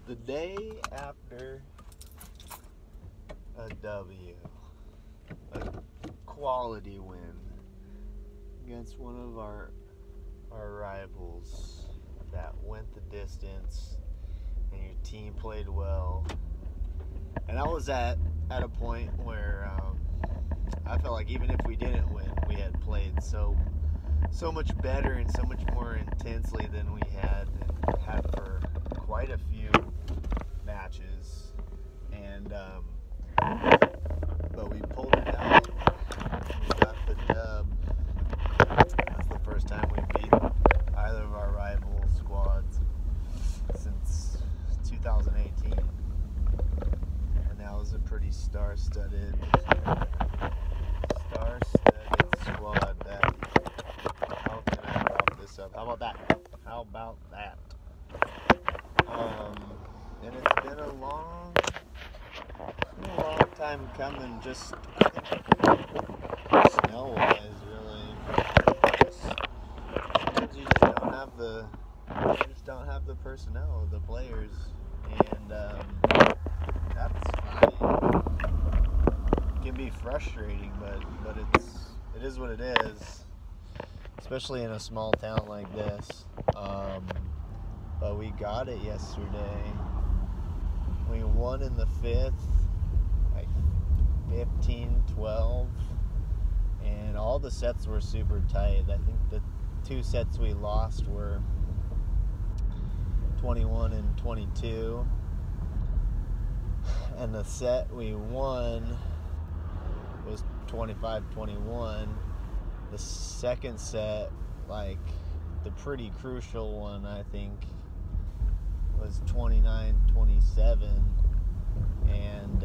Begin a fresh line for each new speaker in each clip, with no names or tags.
The day after a W, a quality win against one of our rivals that went the distance, and your team played well. And I was at a point where I felt like even if we didn't win, we had played so much better and so much more intensely than we had for quite a few matches. And but we pulled it out. We got the dub. That's the first time we beat either of our rival squads since 2018. And that was a pretty star-studded squad. That, how can I wrap this up? How about that? And it's been a long time coming, just snow-wise, really. Sometimes you just don't have the personnel, the players, and that's fine. It can be frustrating, but it is what it is, especially in a small town like this. But we got it yesterday. We won in the fifth, like 15-12, and all the sets were super tight. I think the two sets we lost were 21 and 22, and the set we won was 25-21. The second set, like the pretty crucial one, I think, was 29-27, and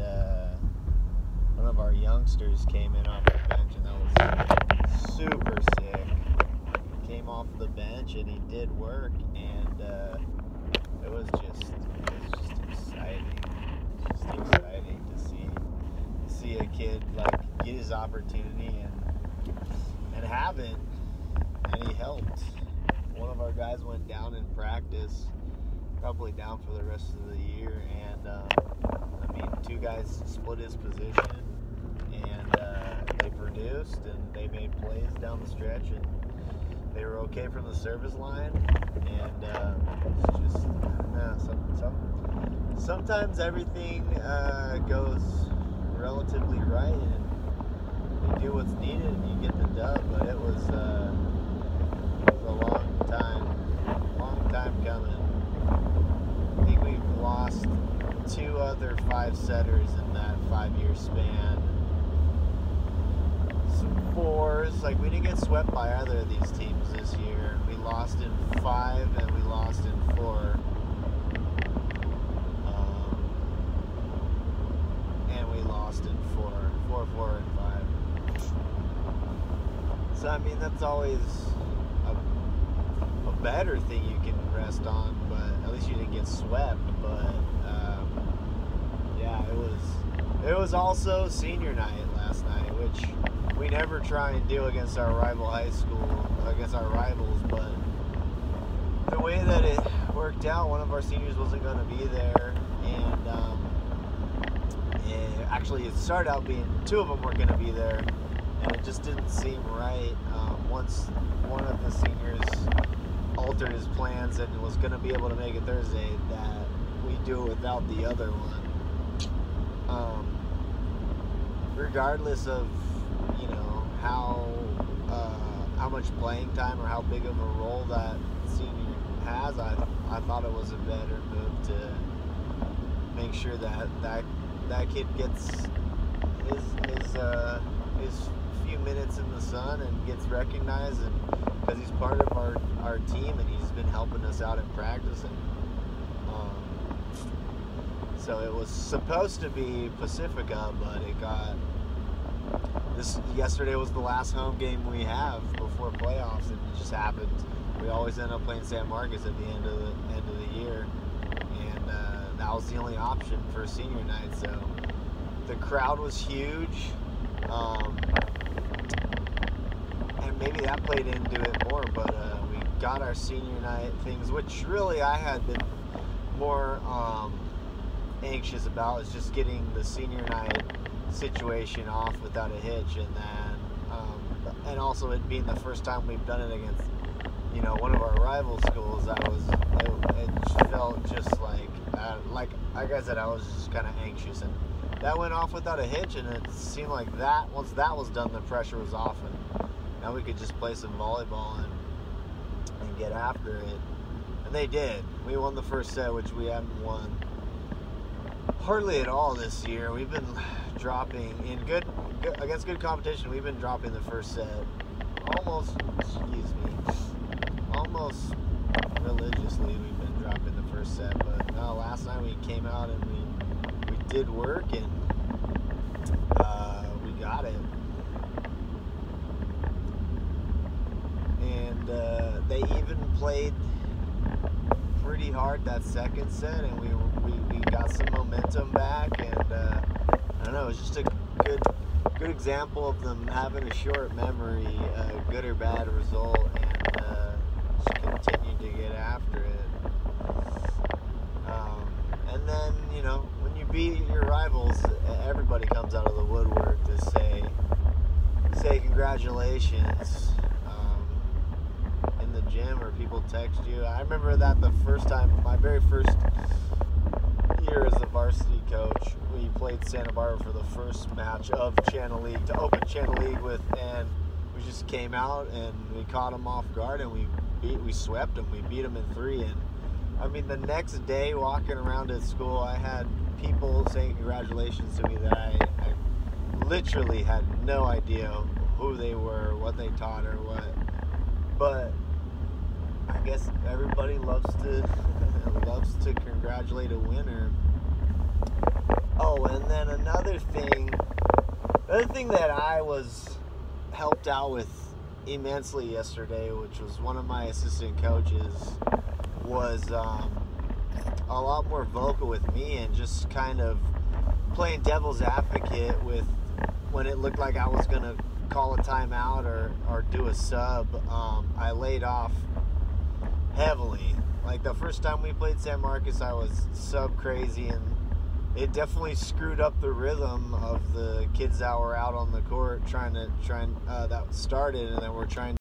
one of our youngsters came in off the bench, and that was super sick. He came off the bench and he did work, and it was just exciting. It's just exciting to see a kid like get his opportunity and have it, and he helped. One of our guys went down in practice, probably down for the rest of the year, and two guys split his position, and they produced, and they made plays down the stretch, and they were okay from the service line, and it's just, sometimes everything goes relatively right, and you do what's needed, and you get the dub, but it was a long time coming. I think we've lost two other 5-setters in that 5-year span. Some 4s, like we didn't get swept by either of these teams this year. We lost in 5 and we lost in 4. And we lost in 4, and 5. So I mean, that's always a better thing you can rest on, but at least you didn't get swept. But yeah, it was also senior night last night, which we never try and do against our rival high school, against our rivals, but the way that it worked out, one of our seniors wasn't going to be there, and actually it started out being 2 of them were going to be there, and it just didn't seem right. Once one of the seniors altered his plans and was going to be able to make it Thursday, that we do it without the other one. Regardless of, how much playing time or how big of a role that senior has, I thought it was a better move to make sure that kid gets his few minutes in the sun and gets recognized, and because he's part of our team and he's been helping us out in practice, and so it was supposed to be Pacifica, but yesterday was the last home game we have before playoffs, and it just happened. We always end up playing San Marcos at the end of the year, and that was the only option for senior night. So the crowd was huge, and maybe that played into it more. But we got our senior night things, which really I had been more anxious about is just getting the senior night situation off without a hitch, and then and also it being the first time we've done it against, you know, one of our rival schools. It felt just like I said, I was just kind of anxious, and that went off without a hitch, and it seemed like that once that was done, the pressure was off, and now we could just play some volleyball and get after it. And they did. We won the first set, which we hadn't won hardly at all this year. We've been dropping against good competition. We've been dropping the first set almost religiously. We've been dropping the first set, but no, last night we came out and we did work, and we got it. And they even played pretty hard that second set, and we got some momentum back, and I don't know, it was just a good example of them having a short memory, good or bad result, and just continue to get after it. And then, you know, when you beat your rivals, everybody comes out of the woodwork to say congratulations. In the gym, or people text you. I remember that the first time, my very first year as a varsity coach, we played Santa Barbara for the first match of Channel League to open Channel League with, and we just came out and we caught them off guard, and we swept them. We beat them in 3, and I mean, the next day walking around at school, I had people saying congratulations to me that I literally had no idea who they were, what they taught, or what. But I guess everybody loves to congratulate a winner. Oh, and then another thing that I was helped out with immensely yesterday, which was one of my assistant coaches, was a lot more vocal with me and just kind of playing devil's advocate with when it looked like I was going to call a timeout or do a sub. I laid off heavily. Like the first time we played San Marcos, I was sub crazy, and it definitely screwed up the rhythm of the kids that were out on the court that started, and then we're trying